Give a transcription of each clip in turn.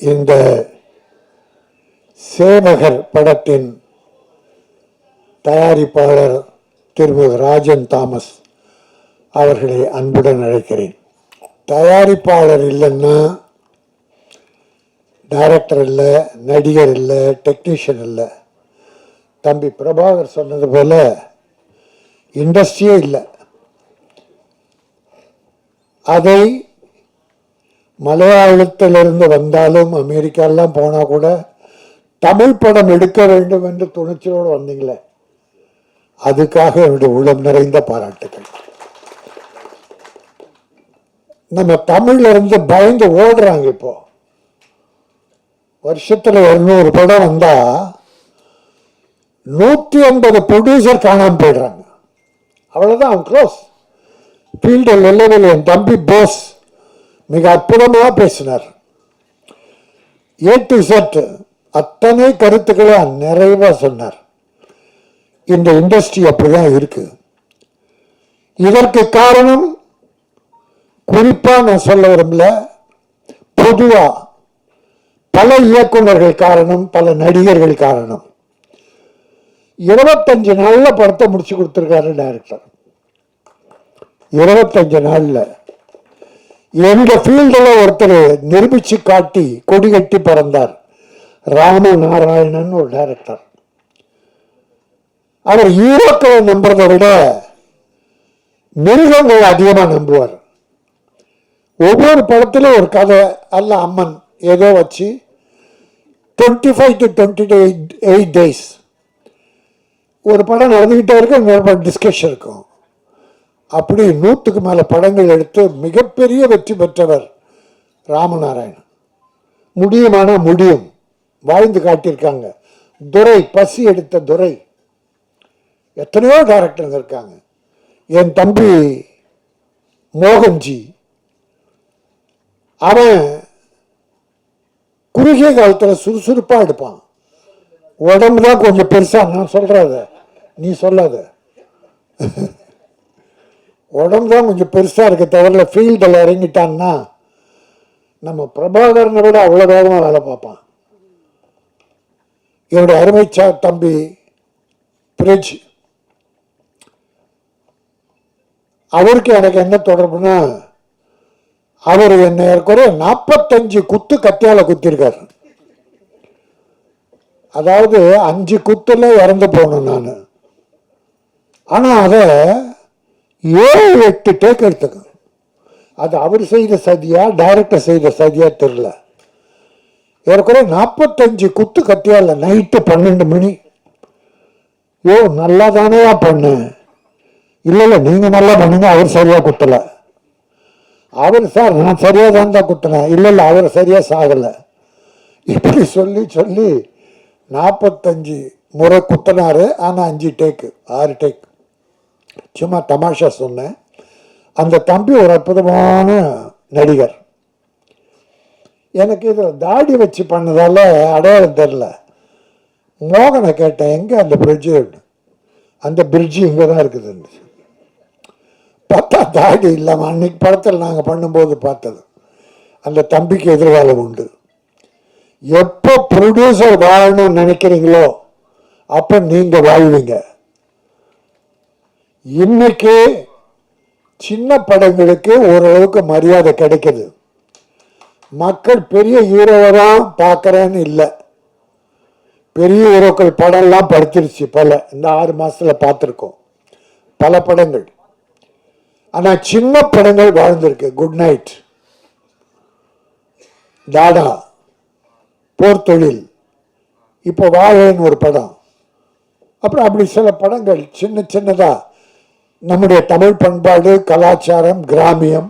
இந்த சேவகர் படத்தின் தயாரிப்பாளர் திருமதி ராஜன் தாமஸ் அவர்களை அன்புடன் அழைக்கிறேன். தயாரிப்பாளர் இல்லைன்னா டைரக்டர் இல்லை, நடிகர் இல்லை, டெக்னீஷியன் இல்லை. தம்பி பிரபாகர் சொன்னது போல இண்டஸ்ட்ரியே இல்லை. அதை மலையாளத்திலிருந்து வந்தாலும் அமெரிக்காலாம் போனால் கூட தமிழ் படம் எடுக்க வேண்டும் என்று துணிச்சலோடு வந்தீங்களே, அதுக்காக என்னுடைய உள்ளம் நிறைந்த பாராட்டுக்கள். நம்ம தமிழ்ல இருந்து பயந்து ஓடுறாங்க. இப்போ வருஷத்துல 200 படம் வந்தா 150 ப்ரொடியூசர் காணாம போயிடுறாங்க. அவ்வளவுதான், அவன் க்ளோஸ். ஃபீல்டில் நிலவில் என் தம்பி போஸ் மிக அற்புதமாக பேசினார். A to Z அத்தனை கருத்துக்களை நிறைவா சொன்னார். இந்த இண்டஸ்ட்ரி அப்படிதான் இருக்கு. இதற்கு காரணம் குறிப்பா நான் சொல்ல விரும்பல, பொதுவா பல இயக்குநர்கள் காரணம், பல நடிகர்கள் காரணம். 25 நாள்ல படத்தை முடிச்சு கொடுத்திருக்காரு டைரக்டர். 25 நாள்ல. எங்க ஃபீல்டில் ஒருத்தர் நிரூபிச்சு காட்டி கொடி கட்டி பறந்தார். ராமநாராயணன் ஒரு டைரக்டர். அவர் ஹீரோக்களை நம்புறதை விட மிருகங்களை அதிகமாக நம்புவார். ஒவ்வொரு படத்திலும் ஒரு கதை அல்ல அம்மன் ஏதோ வச்சு 25 to 28 days ஒரு படம் நடந்துகிட்டே இருக்கும், இன்னொரு படம் டிஸ்கஷன் இருக்கும். அப்படி 100க்கு மேல படங்கள் எடுத்து மிகப்பெரிய வெற்றி பெற்றவர் ராமநாராயணன். முடியுமானா முடியும், வாழ்ந்து காட்டியிருக்காங்க. துரை, பசி எடுத்த துரை, எத்தனையோ டைரக்டர் இருக்காங்க. என் தம்பி மோகன்ஜி, அவன் குறுகிய காலத்தில் சுறுசுறுப்பா எடுப்பான். உடம்பு தான் கொஞ்சம் பெருசா, நான் சொல்றத நீ சொல்லாத, உடம்பு தான் கொஞ்சம் பெருசா இருக்க தவிர ஃபீல்டில் இறங்கிட்டான்னா நம்ம பிரபாகரனை விட அவ்வளோ வேகமாக வேலை பார்ப்பான். என்னுடைய அருமைச்சா தம்பி பிரிட்ஜ், அவருக்கு எனக்கு என்ன தொடர்புனா, அவர் என்ன ஏற்கனவே 45 குத்து கத்தியால குத்திருக்காரு. அதாவது 5 குத்துல இறந்து போனேன் நான். ஆனா அதை 7-8 டேக் எடுத்துக்க. அது அவர் செய்த சதியா டைரக்டர் செய்த சதியா தெரியல. ஏற்கனவே 45 குத்து கத்தியால நைட்டு 12 மணி. நல்லா தானேயா பண்ண? இல்ல நீங்க நல்லா பண்ணுங்க, அவர் சரியா குத்தல. அவர் சார் நான் சரியா தான் குத்தினேன். இல்ல அவர் சரியா சாகல. இப்படி சொல்லி சொல்லி 45 முறை குத்தினாரு. ஆனா 5 டேக்கு 6 டேக். சும்மா தமாஷா சொன்னேன். அந்த தம்பி ஒரு அற்புதமான நடிகர். எனக்கு இது தாடி வச்சு பண்ணதால அடையாளம் தெரியல. மோகனை கேட்டேன், எங்க அந்த பிரிட்ஜு? அந்த பிரிட்ஜு இங்கே தான் இருக்குது. பார்த்தா தாடி இல்லாமல் அன்னைக்கு படத்தில் நாங்கள் பண்ணும்போது பார்த்தது. அந்த தம்பிக்கு எதிர்காலம் உண்டு. எப்போ ப்ரொடியூசர் வாழணும்னு நினைக்கிறீங்களோ அப்போ நீங்க வாழ்வீங்க. இன்னைக்கு சின்ன படங்களுக்கு ஓரளவுக்கு மரியாதை கிடைக்குது. மக்கள் பெரிய ஹீரோவை தான் பார்க்குறேன்னு இல்லை, பெரிய ஹீரோக்கள் படம்லாம் படுத்துருச்சு. இந்த 6 மாசத்துல பார்த்துருக்கோம் பல படங்கள். ஆனா சின்ன படங்கள் வாழ்ந்திருக்கு. குட் நைட், டாடா, போர் தொழில், இப்போ வாழைன்னு ஒரு படம். அப்புறம் அப்படி சில படங்கள் சின்ன சின்னதா நம்முடைய தமிழ் பண்பாடு, கலாச்சாரம், கிராமியம்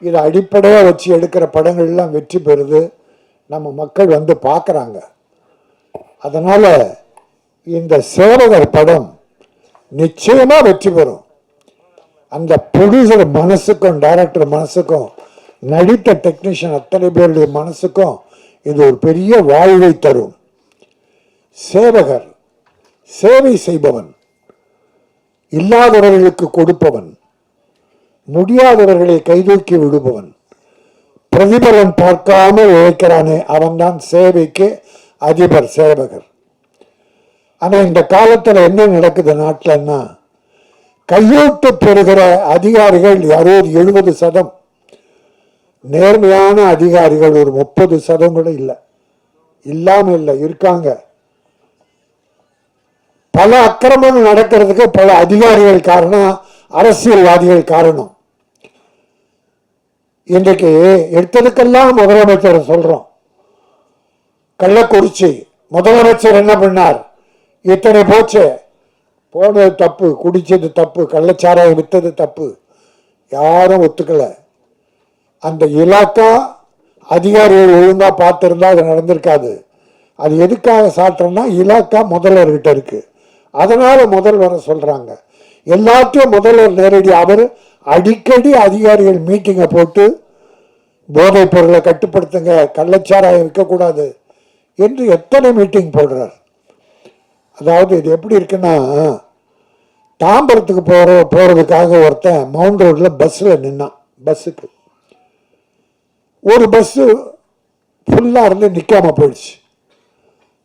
இதை அடிப்படையாக வச்சு எடுக்கிற படங்கள்லாம் வெற்றி பெறுது. நம்ம மக்கள் வந்து பார்க்குறாங்க. அதனால இந்த சேவகர் படம் நிச்சயமா வெற்றி பெறும். அந்த ப்ரொடியூசர் மனசுக்கும் டைரக்டர் மனசுக்கும் நடித்த டெக்னீஷியன் அத்தனை பேருடைய மனசுக்கும் இது ஒரு பெரிய வாழ்வை தரும். சேவகர் சேவை செய்பவன், இல்லாதவர்களுக்கு கொடுப்பவன், முடியாதவர்களை கைதூக்கி விடுபவன், பிரதிபலன் பார்க்காம உழைக்கிறானே அவன் தான் சேவைக்கு அதிபர் சேவகர். ஆனா இந்த காலத்துல என்ன நடக்குது நாட்டிலன்னா, கையூட்டு பெறுகிற அதிகாரிகள் 60-70%, நேர்மையான அதிகாரிகள் ஒரு 30% கூட இல்லை. இல்லாம இல்லை, இருக்காங்க. பல அக்கிரமங்கள் நடக்கிறதுக்கு பல அதிகாரிகள் காரணம், அரசியல்வாதிகள் காரணம். இன்றைக்கு எடுத்ததுக்கெல்லாம் முதலமைச்சர் சொல்றோம். கள்ளக்குறிச்சி முதலமைச்சர் என்ன பண்ணார்? இத்தனை போச்சு, போனது தப்பு, குடிச்சது தப்பு, கள்ளச்சாராயம் வித்தது தப்பு, யாரும் ஒத்துக்கல. அந்த இலாக்கா அதிகாரிகள் ஒழுங்கா பார்த்திருந்தா அது நடந்திருக்காது. அது எதுக்காக சாட்டுறோம்னா, இலாக்கா முதல்வர்கிட்ட இருக்கு, அதனால முதல்வரை சொல்றாங்க. எல்லாத்தையும் முதல்வர் நேரடி, அவர் அடிக்கடி அதிகாரிகள் மீட்டிங்கை போட்டு போதைப் பொருளை கட்டுப்படுத்துங்க, கள்ளச்சாராயம் விற்கக்கூடாது என்று எத்தனை மீட்டிங் போடுறார். அதாவது இது எப்படி இருக்குன்னா, தாம்பரத்துக்கு போறதுக்காக ஒருத்தன் மவுண்ட் ரோட்ல பஸ்ல நின்னான். பஸ்ஸுக்கு ஒரு பஸ்ஸு ஃபுல்லா இருந்து நிக்காம போயிடுச்சு.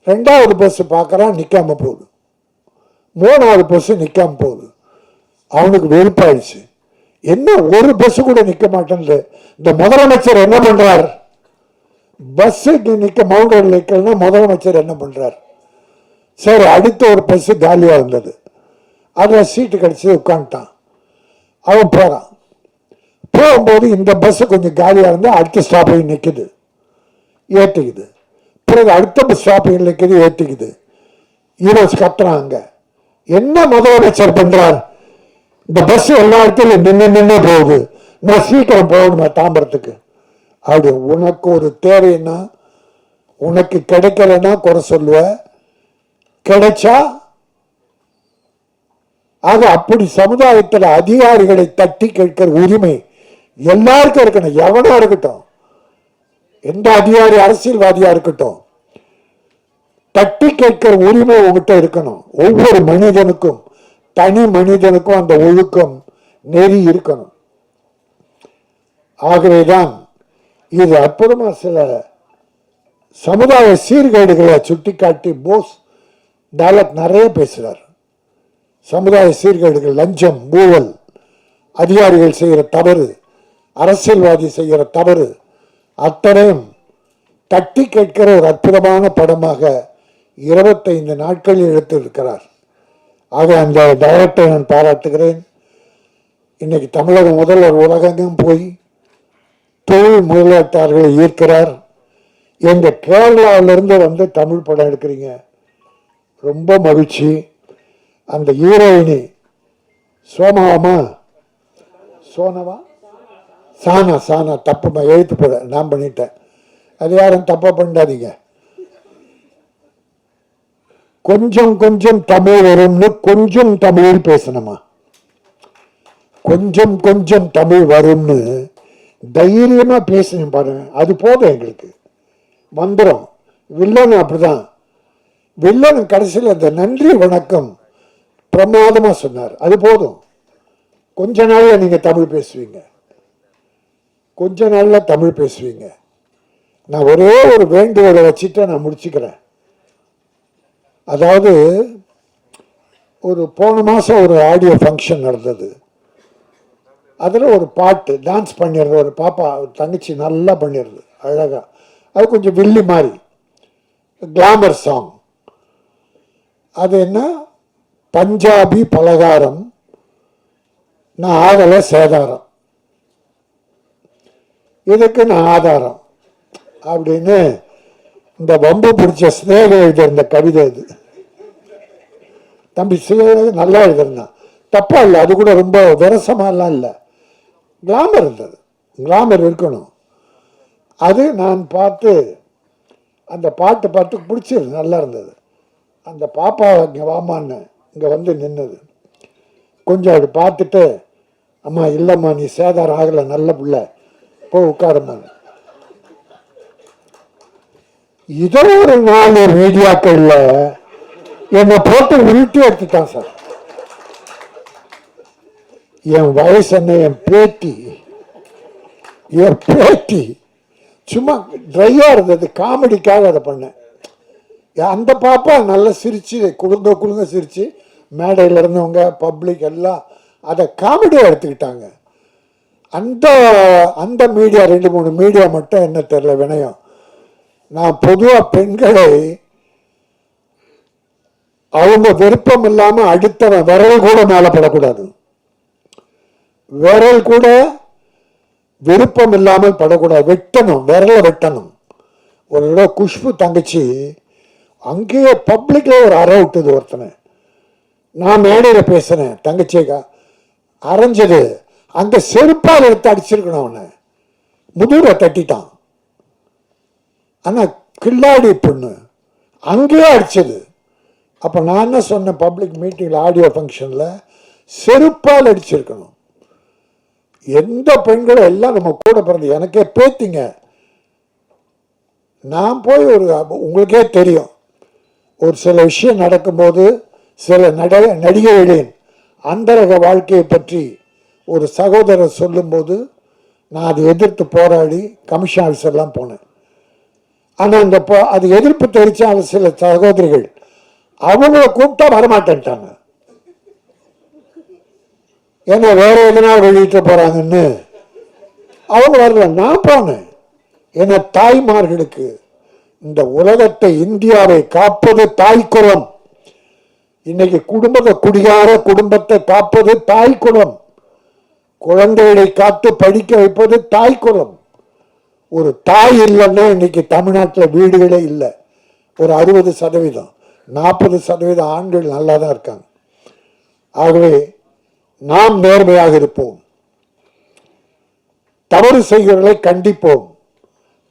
2வது பஸ் பார்க்கறான், நிக்காம போகுது. 3வது பஸ் நிக்காம போகுது. அவனுக்கு வெறுப்பாயிடுச்சு. என்ன ஒரு பஸ் கூட நிக்க மாட்டேன்னு. இந்த முதலமைச்சர் என்ன பண்றார்? பஸ் நிக்க மவுண்ட் ரோட்ல நிக்கலன்னா முதலமைச்சர் என்ன பண்றார்? சரி, அடுத்த ஒரு பஸ் காலியா இருந்தது, அதுல சீட்டு கிடைச்சி உட்காந்துட்டான். அவன் போறான். போகும்போது இந்த பஸ் கொஞ்சம் காலியா இருந்தா அடுத்த ஸ்டாப்பிங் நிக்குது, ஏற்றிக்குது. பிறகு அடுத்த பஸ் ஸ்டாப்பிங் நிக்குது, ஏற்றிக்குது. ஹீரோஸ் கத்துறாங்க. என்ன முதலமைச்சர் பண்றார்? இந்த பஸ் எல்லா இடத்துலையும் நின்று போகுது, நான் சீக்கிரம் போகணுமா தாம்பரத்துக்கு? அப்படி உனக்கு ஒரு தேவைன்னா, உனக்கு கிடைக்கலன்னா குறை சொல்லுவ, கிடைச்சா. ஆக அப்படி சமுதாயத்தில் அதிகாரிகளை தட்டி கேட்கிற உரிமை எல்லாருக்கும் இருக்கணும். எவனா இருக்கட்டும், எந்த அதிகாரி அரசியல்வாதியா இருக்கட்டும், தட்டி கேட்கிற உரிமை உங்ககிட்ட இருக்கணும். ஒவ்வொரு மனிதனுக்கும், தனி மனிதனுக்கும் அந்த ஒழுக்கம் நெறி இருக்கணும். ஆகவேதான் இது அற்புதமா சில சமுதாய சீர்கேடுகளை சுட்டிக்காட்டி போஸ் டைலாக் நிறைய பேசுறார். சமுதாய சீர்கேடுகள், லஞ்சம், ஊழல், அதிகாரிகள் செய்கிற தவறு, அரசியல்வாதி செய்கிற தவறு, அத்தனையும் தட்டி கேட்கிற ஒரு அற்புதமான படமாக 25 நாட்களில் எடுத்திருக்கிறார். ஆக அந்த டைரக்டரை நான் பாராட்டுகிறேன். இன்னைக்கு தமிழக முதல்வர் உலகெங்கும் போய் தொழில் முதலீட்டாளர்களை ஈர்க்கிறார். எங்க கேரளாவிலிருந்து வந்து தமிழ் படம் எடுக்கிறீங்க, ரொம்ப மகிழ்ச்சி. அந்த ஹீரோயினி சோனவா, சானா தப்புமா எழுத்து போட நான் பண்ணிட்டேன். அது யாரும் தப்பா பண்ணாதீங்க. கொஞ்சம் கொஞ்சம் தமிழ் வரும்னு கொஞ்சம் தமிழ் பேசணுமா, கொஞ்சம் கொஞ்சம் தமிழ் வரும்னு தைரியமா பேசணும் பாருங்க. அது போதும் எங்களுக்கு வந்துடும். வில்லன் அப்படிதான். வில்லன் கடைசியில் அந்த நன்றி வணக்கம் பிரமாதமா சொன்னார். அது போதும். கொஞ்ச நாள்ல நீங்க தமிழ் பேசுவீங்க, கொஞ்ச நாள்ல தமிழ் பேசுவீங்க. நான் ஒரே ஒரு வேண்டுகோளை வச்சுட்டு நான் முடிச்சுக்கிறேன். அதாவது ஒரு போன மாதம் ஒரு ஆடியோ ஃபங்க்ஷன் நடந்தது. அதில் ஒரு பாட்டு டான்ஸ் பண்ணிடுறது, ஒரு பாப்பா தங்கச்சி நல்லா பண்ணிடுறது அழகாக. அது கொஞ்சம் வில்லி மாதிரி கிளாமர் சாங். அது என்ன, பஞ்சாபி பலகாரம் நான் ஆகலை சேதாரம், இதுக்கு நான் ஆதாரம் அப்படின்னு இந்த வம்பு பிடிச்ச ஸ்நேக எழுதியிருந்த கவிதை. இது தம்பி நல்லா எழுதிருந்தான், தப்பா இல்லை. அது கூட ரொம்ப விரசமாலாம் இல்லை, கிளாமர் இருந்தது. கிளாமர் இருக்கணும். அது நான் பார்த்து அந்த பாட்டு பார்த்து பிடிச்சிருது, நல்லா இருந்தது. அந்த பாப்பா இங்கே வாமான்னு இங்கே வந்து நின்னது. கொஞ்சம் அப்படி பார்த்துட்டு, அம்மா இல்லைம்மா நீ சேதாரம் ஆகலை, நல்ல பிள்ளை, போ உட்காரம்மா. இதோ ஒரு 4 மீடியாக்கள்ல என்னை போட்டு உருட்டி எடுத்துட்டான் சார். என் வயசு என்ன, என் பேட்டி சும்மா ட்ரையாக இருந்தது, காமெடிக்காக அதை பண்ணேன். அந்த பாப்பா நல்லா சிரித்து குழுங்க சிரித்து மேடையில் இருந்தவங்க பப்ளிக் எல்லாம் அதை காமெடியாக எடுத்துக்கிட்டாங்க. அந்த அந்த மீடியா 2-3 மீடியா மட்டும் என்ன தெரியல வினயம். நான் பொதுவாக பெண்களை அவங்க விருப்பம் இல்லாமல் அடுத்தவன் விரல் கூட மேலே படக்கூடாது, விரல் கூட விருப்பம் இல்லாமல் படக்கூடாது, வெட்டணும், விரலை வெட்டணும். ஒரு தடவை குஷ்பு தங்கச்சி அங்கேயே பப்ளிக்கில் ஒரு அறை விட்டுது ஒருத்தனை. நான் மேடையில் பேசுகிறேன், தங்கச்சிக்கா அரைஞ்சது, அந்த செருப்பால் எடுத்து அடிச்சிருக்கணும், அவனை முதுரை தட்டிட்டான். ஆனால் கில்லாடி பொண்ணு அங்கேயே அடிச்சது. அப்போ நான் என்ன சொன்னேன், பப்ளிக் மீட்டிங்கில் ஆடியோ ஃபங்க்ஷனில் செருப்பால் அடிச்சிருக்கணும். எந்த பெண்களும் எல்லாம் நம்ம கூட பிறந்து எனக்கே பேத்திங்க. நான் போய் உங்களுக்கே தெரியும், ஒரு சில விஷயம் நடக்கும்போது சில நடிகைகளின் அந்தரக வாழ்க்கையை பற்றி ஒரு சகோதரர் சொல்லும்போது நான் அதை எதிர்த்து போராடி கமிஷன் ஆஃபீஸர்லாம் போனேன். ஆனால் அது எதிர்ப்பு தெரிவித்த சில சகோதரிகள் அவங்கள கூப்பிட்டா வரமாட்டேன்ட்டாங்க. ஏன்னா வேற எதனா வெளியிட்டு போறாங்கன்னு அவங்க வரல. நான் போனேன். ஏன்னா தாய்மார்களுக்கு இந்த உலகத்தை, இந்தியாவை காப்பது தாய்க்குலம். இன்னைக்கு குடிகார குடும்பத்தை காப்பது தாய்க்குலம். குழந்தைகளை காத்து படிக்க வைப்பது தாய்க்குலம். ஒரு தாய் இல்லைன்னா இன்னைக்கு தமிழ்நாட்டில் வீடுகளே இல்லை. ஒரு 60%, 40% ஆண்கள் நல்லா தான் இருக்காங்க. ஆகவே நாம் நேர்மையாக இருப்போம், தவறு செய்கிறவர்களை கண்டிப்போம்.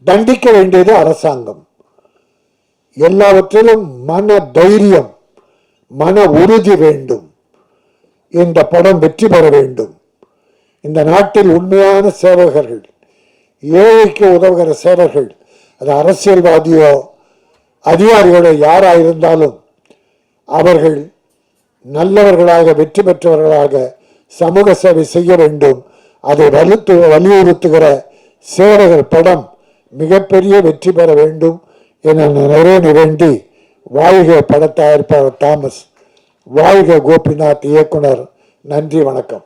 தண்டிக்க வேண்டியது அரசாங்கம். எல்லாவற்றிலும் மன தைரியம், மன உறுதி வேண்டும். இந்த படம் வெற்றி பெற வேண்டும். இந்த நாட்டில் உண்மையான சேவகர்கள், ஏழைக்கு உதவுகிற சேவகர்கள், அது அரசியல்வாதியோ அதிகாரிகளோ யாராக இருந்தாலும் அவர்கள் நல்லவர்களாக, வெற்றி பெற்றவர்களாக சமூக சேவை செய்ய வேண்டும். அதை வலியுறுத்துகிற சேவகர் படம் மிகப்பெரிய வெற்றி பெற வேண்டும் என நிறைவேற வேண்டி, வாழ்க பட தயாரிப்பாளர் தாமஸ், வாழ்க கோபிநாத் இயக்குனர். நன்றி, வணக்கம்.